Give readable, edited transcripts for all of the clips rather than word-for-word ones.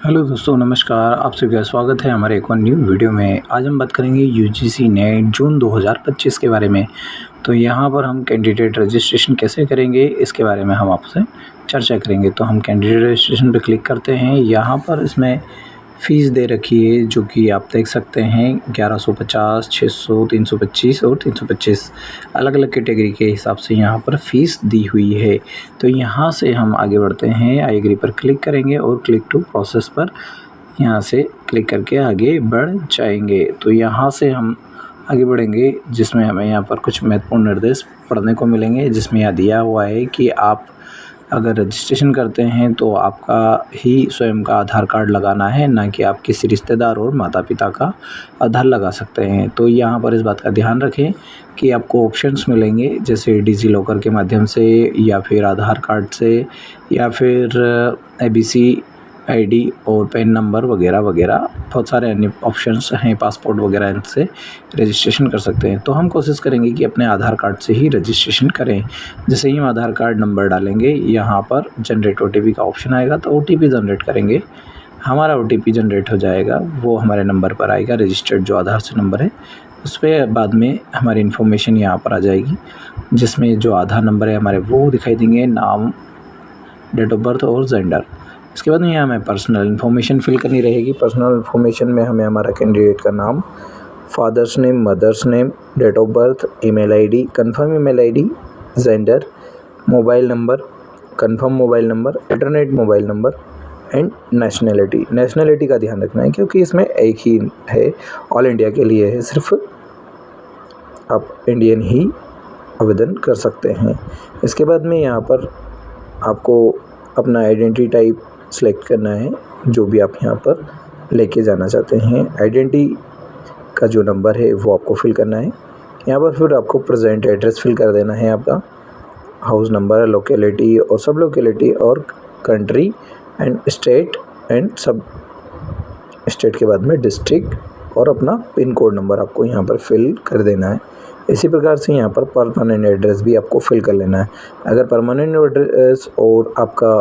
Hello दोस्तों, नमस्कार। आप सभी का स्वागत है हमारे एक और न्यू वीडियो में। आज हम बात करेंगे यूजीसी नेट जून 2025 के बारे में। तो यहाँ पर हम कैंडिडेट रजिस्ट्रेशन कैसे करेंगे इसके बारे में हम आपसे चर्चा करेंगे। तो हम कैंडिडेट रजिस्ट्रेशन पर क्लिक करते हैं। यहाँ पर इसमें फ़ीस दे रखी है जो कि आप देख सकते हैं 1150, 600, 325 और 325 अलग-अलग कैटेगरी के हिसाब से यहाँ पर फ़ीस दी हुई है। तो यहाँ से हम आगे बढ़ते हैं, आई एग्री पर क्लिक करेंगे और क्लिक टू प्रोसेस पर यहाँ से क्लिक करके आगे बढ़ जाएंगे। तो यहाँ से हम आगे बढ़ेंगे जिसमें हमें यहाँ पर कुछ महत्वपूर्ण निर्देश पढ़ने को मिलेंगे, जिसमें यह दिया हुआ है कि आप अगर रजिस्ट्रेशन करते हैं तो आपका ही स्वयं का आधार कार्ड लगाना है, ना कि आप किसी रिश्तेदार और माता पिता का आधार लगा सकते हैं। तो यहाँ पर इस बात का ध्यान रखें कि आपको ऑप्शंस मिलेंगे, जैसे डिजी लॉकर के माध्यम से या फिर आधार कार्ड से या फिर एबीसी आईडी और पैन नंबर वगैरह वगैरह बहुत सारे अन्य ऑप्शंस हैं, पासपोर्ट वगैरह, इनसे रजिस्ट्रेशन कर सकते हैं। तो हम कोशिश करेंगे कि अपने आधार कार्ड से ही रजिस्ट्रेशन करें। जैसे ही हम आधार कार्ड नंबर डालेंगे, यहाँ पर जनरेट ओटीपी का ऑप्शन आएगा, तो ओटीपी जनरेट करेंगे। हमारा ओटीपी जनरेट हो जाएगा, वो हमारे नंबर पर आएगा, रजिस्टर्ड जो आधार से नंबर है उस पर बाद में हमारी इन्फॉर्मेशन यहाँ पर आ जाएगी, जिसमें जो आधार नंबर है हमारे वो दिखाई देंगे, नाम, डेट ऑफ बर्थ और जेंडर। इसके बाद में यहाँ हमें पर्सनल इन्फॉर्मेशन फिल करनी रहेगी। पर्सनल इन्फॉर्मेशन में हमें हमारा कैंडिडेट का नाम, father's name, mother's name, date of birth, email ID, confirm email ID, gender, mobile number, confirm mobile number, internet mobile number and nationality. Nationality का ध्यान रखना है क्योंकि इसमें एक ही है, ऑल इंडिया के लिए है, सिर्फ आप इंडियन ही आवेदन कर सकते हैं। इसके बाद में यहाँ पर आपको अपना आइडेंटिटी टाइप सेलेक्ट करना है, जो भी आप यहाँ पर लेके जाना चाहते हैं। आइडेंटिटी का जो नंबर है वो आपको फिल करना है। यहाँ पर फिर आपको प्रेजेंट एड्रेस फिल कर देना है, आपका हाउस नंबर, लोकेलिटी और सब लोकेलिटी और कंट्री एंड स्टेट एंड सब स्टेट के बाद में डिस्ट्रिक्ट और अपना पिन कोड नंबर आपको यहाँ पर फिल कर देना है। इसी प्रकार से यहाँ पर परमानेंट एड्रेस भी आपको फिल कर लेना है। अगर परमानेंट एड्रेस और आपका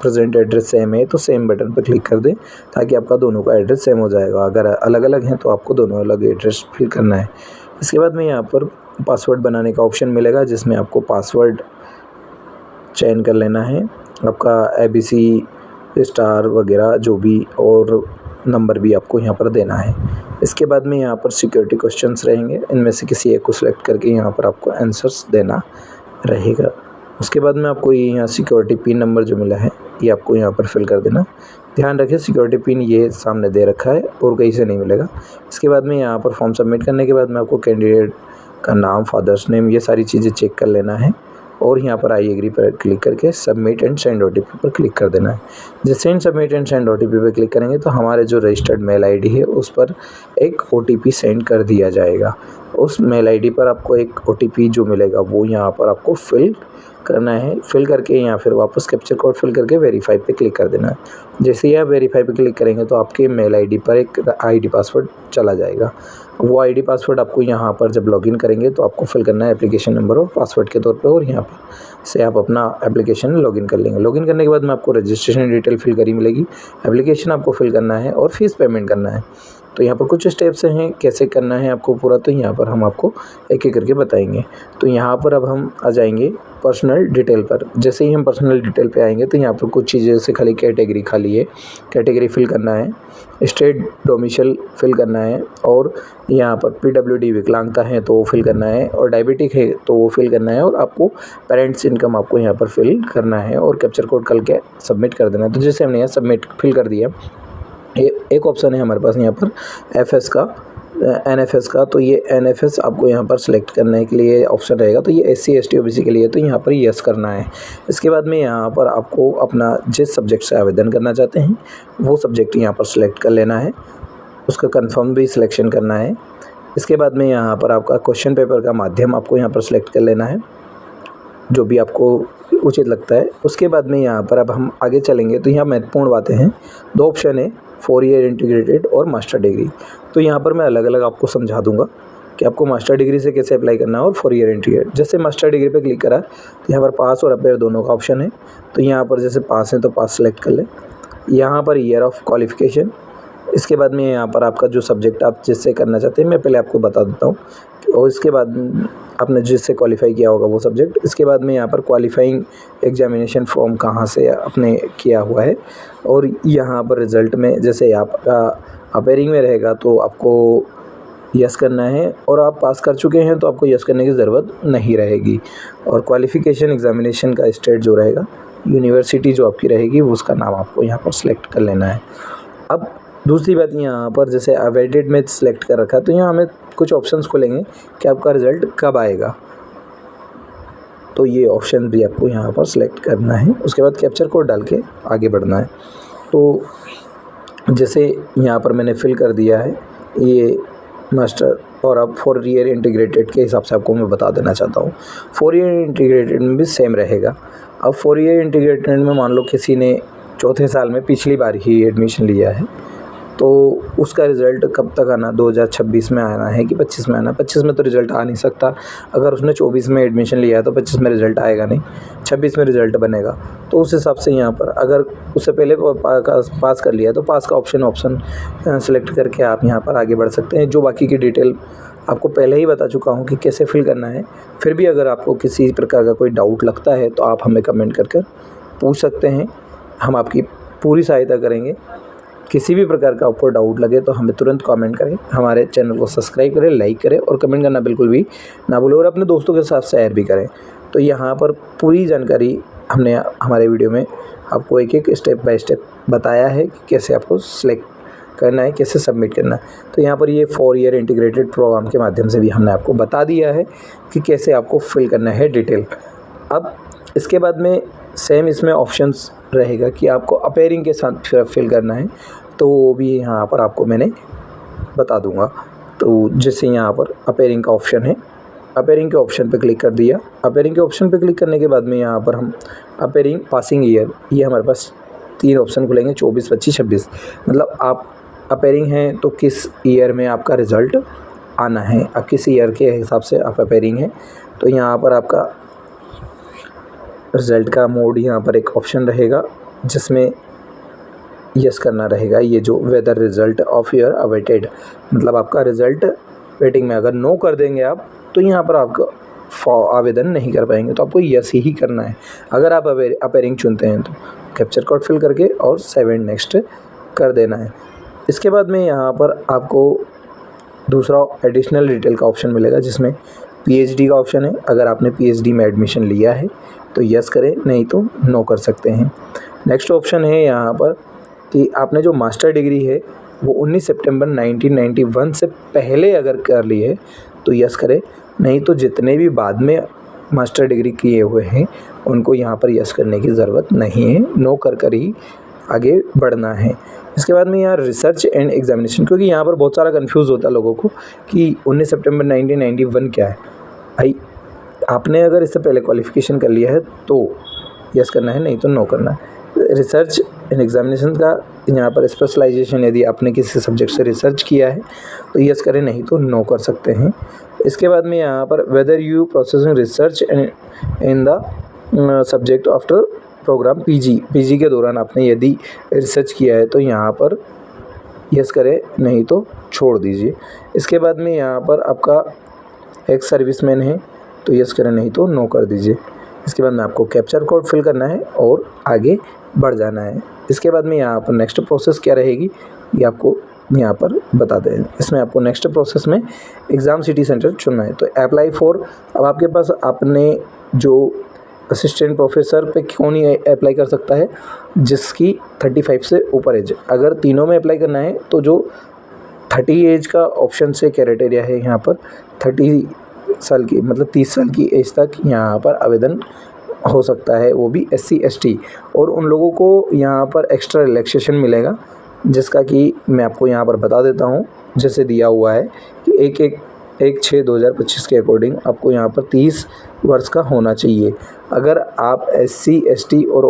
प्रेजेंट एड्रेस सेम है तो सेम बटन पर क्लिक कर दें, ताकि आपका दोनों का एड्रेस सेम हो जाएगा। अगर अलग अलग हैं तो आपको दोनों अलग एड्रेस फिल करना है। इसके बाद में यहाँ पर पासवर्ड बनाने का ऑप्शन मिलेगा, जिसमें आपको पासवर्ड चयन कर लेना है, आपका एबीसी स्टार वगैरह जो भी, और नंबर भी आपको यहाँ पर देना है। इसके बाद में यहाँ पर सिक्योरिटी क्वेश्चंस रहेंगे, इनमें से किसी एक को सिलेक्ट करके यहाँ पर आपको आंसर्स देना रहेगा। उसके बाद में आपको ये यहाँ सिक्योरिटी पिन नंबर जो मिला है ये आपको यहाँ पर फिल कर देना। ध्यान रखें सिक्योरिटी पिन ये सामने दे रखा है और कहीं से नहीं मिलेगा। इसके बाद में यहाँ पर फॉर्म सबमिट करने के बाद में आपको कैंडिडेट का नाम, फादर्स नेम, ये सारी चीज़ें चेक कर लेना है और यहाँ पर आई एग्री पर क्लिक करके सबमिट एंड सेंड ओटीपी पर क्लिक कर देना है। जैसे send, submit and send OTP पर क्लिक करेंगे तो हमारे जो रजिस्टर्ड मेल आईडी है उस पर एक ओटीपी सेंड कर दिया जाएगा। उस मेल आईडी पर आपको एक ओटीपी जो मिलेगा वो यहाँ पर आपको फिल करना है। फिल करके यहाँ फिर वापस कैप्चर कोड फिल करके वेरीफाई पे क्लिक कर देना है। जैसे ही आप वेरीफाई पे क्लिक करेंगे तो आपके मेल आईडी पर एक आईडी पासवर्ड चला जाएगा। वो आईडी पासवर्ड आपको यहाँ पर जब लॉगिन करेंगे तो आपको फिल करना है एप्लीकेशन नंबर और पासवर्ड के तौर पे, और यहाँ पर से आप अपना एप्लीकेशन लॉगिन कर लेंगे। लॉगिन करने के बाद में आपको रजिस्ट्रेशन डिटेल फिल करी मिलेगी, एप्लीकेशन आपको फिल करना है और फीस पेमेंट करना है। तो यहाँ पर कुछ स्टेप्स हैं कैसे करना है आपको पूरा, तो यहाँ पर हम आपको एक एक करके बताएंगे। तो यहाँ पर अब हम आ जाएंगे पर्सनल डिटेल पर। जैसे ही हम पर्सनल डिटेल पे आएंगे तो यहाँ पर कुछ चीज़ें जैसे खाली कैटेगरी खाली है, कैटेगरी फिल करना है, स्टेट डोमिसाइल फिल करना है, और यहाँ पर पीडब्ल्यूडी विकलांगता है तो वो फिल करना है, और डायबिटिक है तो वो फिल करना है, और आपको पेरेंट्स इनकम आपको यहाँ पर फिल करना है और कैप्चर कोड करके सबमिट कर देना है। तो जैसे हमने यहाँ सबमिट फिल कर दिया, एक ऑप्शन है हमारे पास यहाँ पर एफएस का, एनएफएस का। तो ये एनएफएस आपको यहाँ पर सिलेक्ट करने के लिए ऑप्शन रहेगा। तो ये एससी एसटी ओबीसी के लिए, तो यहाँ पर यस करना है। इसके बाद में यहाँ पर आपको अपना जिस सब्जेक्ट से आवेदन करना चाहते हैं वो सब्जेक्ट यहाँ पर सिलेक्ट कर लेना है, उसका कंफर्म भी सिलेक्शन करना है। इसके बाद में यहाँ पर आपका क्वेश्चन पेपर का माध्यम आपको यहाँ पर सिलेक्ट कर लेना है, जो भी आपको उचित लगता है। उसके बाद में यहाँ पर अब हम आगे चलेंगे तो यहाँ महत्वपूर्ण बातें हैं। दो ऑप्शन है, 4 ईयर इंटीग्रेटेड और मास्टर डिग्री। तो यहाँ पर मैं अलग अलग आपको समझा दूंगा कि आपको मास्टर डिग्री से कैसे अप्लाई करना है और 4 ईयर इंटीग्रेटेड। जैसे मास्टर डिग्री पे क्लिक करा तो यहाँ पर पास और अपेयर दोनों का ऑप्शन है। तो यहाँ पर जैसे पास है तो पास सेलेक्ट कर लें। यहाँ पर ईयर ऑफ क्वालिफ़िकेशन, इसके बाद में यहाँ पर आपका जो सब्जेक्ट आप जिससे करना चाहते हैं मैं पहले आपको बता देता हूँ, और इसके बाद आपने जिससे क्वालिफ़ाई किया होगा वो सब्जेक्ट। इसके बाद में यहाँ पर क्वालिफ़ाइंग एग्जामिनेशन फॉर्म कहाँ से आपने किया हुआ है, और यहाँ पर रिज़ल्ट में जैसे आपका अपेयरिंग में रहेगा तो आपको यस करना है, और आप पास कर चुके हैं तो आपको यस करने की ज़रूरत नहीं रहेगी। और क्वालिफ़िकेशन एग्ज़ामिनेशन का स्टेट जो रहेगा, यूनिवर्सिटी जो आपकी रहेगी वो उसका नाम आपको यहाँ पर सिलेक्ट कर लेना है। अब दूसरी बात यहाँ पर जैसे अवेटेड में सिलेक्ट कर रखा है तो यहाँ हमें कुछ ऑप्शंस खुलेंगे कि आपका रिज़ल्ट कब आएगा, तो ये ऑप्शन भी आपको यहाँ पर सिलेक्ट करना है। उसके बाद कैप्चर कोड डाल के आगे बढ़ना है। तो जैसे यहाँ पर मैंने फिल कर दिया है ये मास्टर, और अब 4 ईयर इंटीग्रेटेड के हिसाब से आपको मैं बता देना चाहता हूँ। 4 ईयर इंटीग्रेटेड में भी सेम रहेगा। अब 4 ईयर इंटीग्रेटेड में मान लो किसी ने चौथे साल में पिछली बार ही एडमिशन लिया है, तो उसका रिज़ल्ट कब तक आना, 2026 में आना है कि 25 में आना। 25 में तो रिज़ल्ट आ नहीं सकता, अगर उसने 24 में एडमिशन लिया है तो 25 में रिज़ल्ट आएगा नहीं, 26 में रिज़ल्ट बनेगा। तो उस हिसाब से यहाँ पर अगर उससे पहले पास कर लिया तो पास का ऑप्शन सेलेक्ट करके आप यहाँ पर आगे बढ़ सकते हैं। जो बाकी की डिटेल आपको पहले ही बता चुका हूँ कि कैसे फिल करना है। फिर भी अगर आपको किसी प्रकार का कोई डाउट लगता है तो आप हमें कमेंट कर पूछ सकते हैं, हम आपकी पूरी सहायता करेंगे। किसी भी प्रकार का आपको डाउट लगे तो हमें तुरंत कमेंट करें, हमारे चैनल को सब्सक्राइब करें, लाइक करें और कमेंट करना बिल्कुल भी ना भूलें, और अपने दोस्तों के साथ शेयर भी करें। तो यहाँ पर पूरी जानकारी हमने हमारे वीडियो में आपको एक एक स्टेप बाय स्टेप बताया है कि कैसे आपको सिलेक्ट करना है, कैसे सबमिट करना है। तो यहाँ पर ये 4 ईयर इंटीग्रेटेड प्रोग्राम के माध्यम से भी हमने आपको बता दिया है कि कैसे आपको फिल करना है डिटेल। अब इसके बाद में सेम इसमें ऑप्शंस रहेगा कि आपको अपेयरिंग के साथ फिल करना है, तो वो भी यहाँ पर आपको मैंने बता दूंगा। तो जैसे यहाँ पर अपेयरिंग का ऑप्शन है, अपेयरिंग के ऑप्शन पे क्लिक कर दिया। अपेयरिंग के ऑप्शन पे क्लिक करने के बाद में यहाँ पर हम अपेयरिंग पासिंग ईयर, ये हमारे पास 3 ऑप्शन खुलेंगे, 24, 25, 26। मतलब आप अपेयरिंग हैं तो किस ईयर में आपका रिज़ल्ट आना है, आप किस ईयर के हिसाब से आप अपेयरिंग हैं। तो यहाँ पर आपका रिज़ल्ट का मोड यहाँ पर एक ऑप्शन रहेगा जिसमें यस करना रहेगा। ये जो whether result of year awaited, मतलब आपका रिज़ल्ट वेटिंग में। अगर नो कर देंगे आप तो यहाँ पर आपका आवेदन नहीं कर पाएंगे, तो आपको यस ही करना है। अगर आप अपेयरिंग चुनते हैं तो कैप्चर कोड फिल करके और 7 नेक्स्ट कर देना है। इसके बाद में यहाँ पर आपको दूसरा एडिशनल डिटेल का ऑप्शन मिलेगा जिसमें पीएचडी का ऑप्शन है। अगर आपने पीएचडी में एडमिशन लिया है तो यस करें, नहीं तो नो कर सकते हैं। नेक्स्ट ऑप्शन है यहाँ पर कि आपने जो मास्टर डिग्री है वो 19 सितंबर 1991 से पहले अगर कर ली है तो यस करें, नहीं तो जितने भी बाद में मास्टर डिग्री किए हुए हैं उनको यहाँ पर यस करने की ज़रूरत नहीं है, नो कर ही आगे बढ़ना है। इसके बाद में यहाँ रिसर्च एंड एग्जामिनेशन, क्योंकि यहाँ पर बहुत सारा कंफ्यूज होता है लोगों को कि 19 सितंबर 1991 क्या है। भाई आपने अगर इससे पहले क्वालिफ़िकेशन कर लिया है तो यस करना है, नहीं तो नो करना है। रिसर्च एंड एग्जामिनेशन का यहाँ पर स्पेशलाइजेशन, यदि आपने किसी सब्जेक्ट से रिसर्च किया है तो यस करें, नहीं तो नो कर सकते हैं। इसके बाद में यहाँ पर whether you processing research in the subject after program PG के दौरान आपने यदि रिसर्च किया है तो यहाँ पर यस करें, नहीं तो छोड़ दीजिए। इसके बाद में यहाँ पर आपका एक्स सर्विसमैन है तो यस करें, नहीं तो नो कर दीजिए। इसके बाद में आपको कैप्चर कोड फिल करना है और आगे बढ़ जाना है। इसके बाद में यहाँ पर नेक्स्ट प्रोसेस क्या रहेगी ये आपको यहाँ पर बता दें। इसमें आपको नेक्स्ट प्रोसेस में एग्ज़ाम सिटी सेंटर चुनना है। तो अप्लाई फॉर, अब आपके पास आपने जो असिस्टेंट प्रोफेसर पे कौन ही अप्लाई कर सकता है, जिसकी 35 से ऊपर एज। अगर तीनों में अप्लाई करना है तो जो 30 एज का ऑप्शन से क्राइटेरिया है यहाँ पर 30 साल की, मतलब 30 साल की एज तक यहाँ पर आवेदन हो सकता है, वो भी SC ST। और उन लोगों को यहाँ पर एक्स्ट्रा रिलैक्सेशन मिलेगा, जिसका कि मैं आपको यहाँ पर बता देता हूँ। जैसे दिया हुआ है कि 1/6/2025 के अकॉर्डिंग आपको यहाँ पर 30 वर्ष का होना चाहिए। अगर आप SC ST और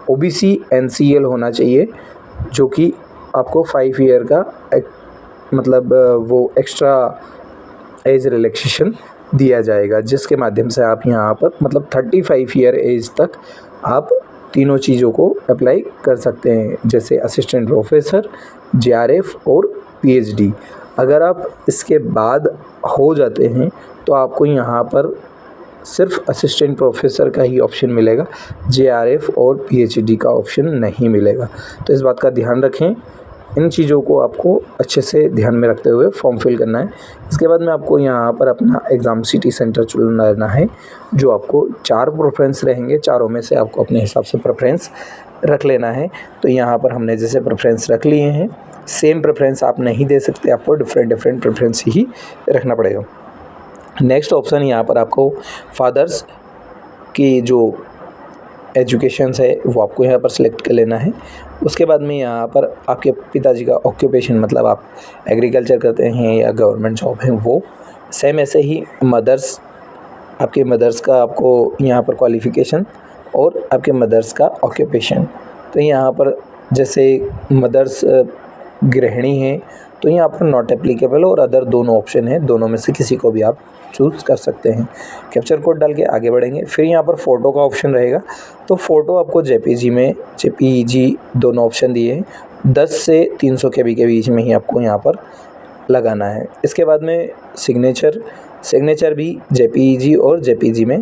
OBC NCL होना चाहिए, जो कि आपको 5 ईयर का मतलब वो एक्स्ट्रा एज रिलैक्सेशन दिया जाएगा, जिसके माध्यम से आप यहाँ पर मतलब 35 ईयर एज तक आप तीनों चीज़ों को अप्लाई कर सकते हैं, जैसे असिस्टेंट प्रोफेसर, जेआरएफ और पीएचडी। अगर आप इसके बाद हो जाते हैं तो आपको यहाँ पर सिर्फ असिस्टेंट प्रोफेसर का ही ऑप्शन मिलेगा, जेआरएफ और पीएचडी का ऑप्शन नहीं मिलेगा। तो इस बात का ध्यान रखें, इन चीज़ों को आपको अच्छे से ध्यान में रखते हुए फॉर्म फिल करना है। इसके बाद में आपको यहाँ पर अपना एग्ज़ाम सिटी सेंटर चुनना है, जो आपको 4 प्रेफरेंस रहेंगे, चारों में से आपको अपने हिसाब से प्रेफरेंस रख लेना है। तो यहाँ पर हमने जैसे प्रेफरेंस रख लिए हैं, सेम प्रेफरेंस आप नहीं दे सकते, आपको डिफरेंट प्रेफरेंस ही रखना पड़ेगा। नेक्स्ट ऑप्शन यहाँ पर आपको फादर्स की जो एजुकेशंस है वो आपको यहाँ पर सिलेक्ट कर लेना है। उसके बाद में यहाँ पर आपके पिताजी का ऑक्यूपेशन, मतलब आप एग्रीकल्चर करते हैं या गवर्नमेंट जॉब है वो। सेम ऐसे ही मदर्स, आपके मदर्स का आपको यहाँ पर क्वालिफ़िकेशन और आपके मदर्स का ऑक्यूपेशन। तो यहाँ पर जैसे मदर्स गृहिणी हैं तो यहाँ पर नॉट एप्लीकेबल और अदर दोनों ऑप्शन हैं, दोनों में से किसी को भी आप चूज़ कर सकते हैं। कैप्चर कोड डाल के आगे बढ़ेंगे। फिर यहाँ पर फ़ोटो का ऑप्शन रहेगा, तो फ़ोटो आपको जेपीजी दोनों ऑप्शन दिए हैं, 10 से 300 KB के बीच में ही आपको यहाँ पर लगाना है। इसके बाद में सिग्नेचर भी जेपीजी और जेपीजी में,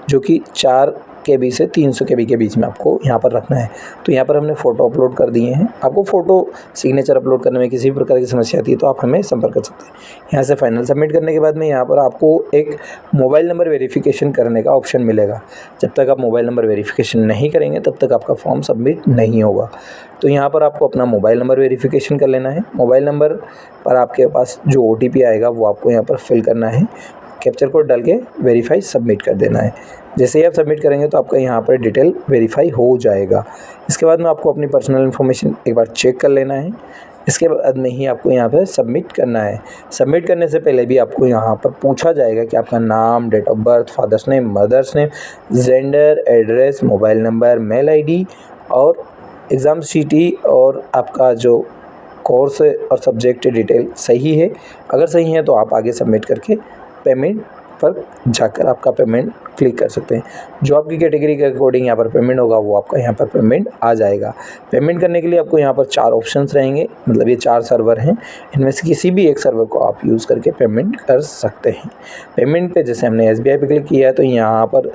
जो कि 4 KB से 300 KB के बीच में आपको यहाँ पर रखना है। तो यहाँ पर हमने फ़ोटो अपलोड कर दिए हैं। आपको फ़ोटो सिग्नेचर अपलोड करने में किसी भी प्रकार की समस्या आती है तो आप हमें संपर्क कर सकते हैं। यहाँ से फाइनल सबमिट करने के बाद में यहाँ पर आपको एक मोबाइल नंबर वेरिफिकेशन करने का ऑप्शन मिलेगा। जब तक आप मोबाइल नंबर वेरिफिकेशन नहीं करेंगे तब तक आपका फॉर्म सबमिट नहीं होगा। तो यहाँ पर आपको अपना मोबाइल नंबर वेरिफिकेशन कर लेना है। मोबाइल नंबर पर आपके पास जो OTP आएगा वो आपको यहाँ पर फिल करना है, कैप्चर कोड डाल के वेरीफाई सबमिट कर देना है। जैसे ही आप सबमिट करेंगे तो आपका यहाँ पर डिटेल वेरीफाई हो जाएगा। इसके बाद में आपको अपनी पर्सनल इन्फॉर्मेशन एक बार चेक कर लेना है। इसके बाद में ही आपको यहाँ पर सबमिट करना है। सबमिट करने से पहले भी आपको यहाँ पर पूछा जाएगा कि आपका नाम, date of birth, father's name, mother's name, gender, address, mobile number, mail ID और एग्ज़ाम सिटी और आपका जो कोर्स और सब्जेक्ट डिटेल सही है। अगर सही है तो आप आगे सबमिट करके पेमेंट पर जाकर आपका पेमेंट क्लिक कर सकते हैं। जो आपकी कैटेगरी के अकॉर्डिंग यहाँ पर पेमेंट होगा वो आपका यहाँ पर पेमेंट आ जाएगा। पेमेंट करने के लिए आपको यहाँ पर 4 ऑप्शंस रहेंगे, मतलब ये 4 सर्वर हैं, इनमें से किसी भी एक सर्वर को आप यूज़ करके पेमेंट कर सकते हैं। पेमेंट पे जैसे हमने SBI पे क्लिक किया है तो यहाँ पर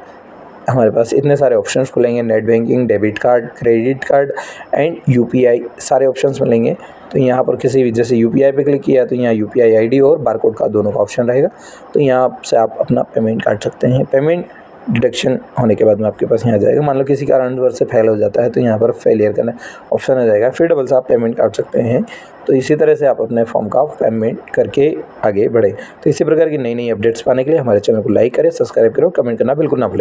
हमारे पास इतने सारे ऑप्शंस खुलेंगे, net banking, debit card, credit card and UPI सारे ऑप्शंस मिलेंगे। तो यहाँ पर किसी भी जैसे UPI पे क्लिक किया तो यहाँ UPI ID और बारकोड का दोनों का ऑप्शन रहेगा। तो यहाँ से आप अपना पेमेंट काट सकते हैं। पेमेंट डिडक्शन होने के बाद में आपके पास यहाँ जाएगा। मान लो किसी कारणवश से फेल हो जाता है तो यहाँ पर फेलियर करना ऑप्शन आ जाएगा, फिर डबल से आप पेमेंट काट सकते हैं। तो इसी तरह से आप अपने फॉर्म का पेमेंट करके आगे बढ़ें। तो इसी प्रकार की नई अपडेट्स पाने के लिए हमारे चैनल को लाइक करें, सब्सक्राइब करें और कमेंट करना बिल्कुल ना भूलें।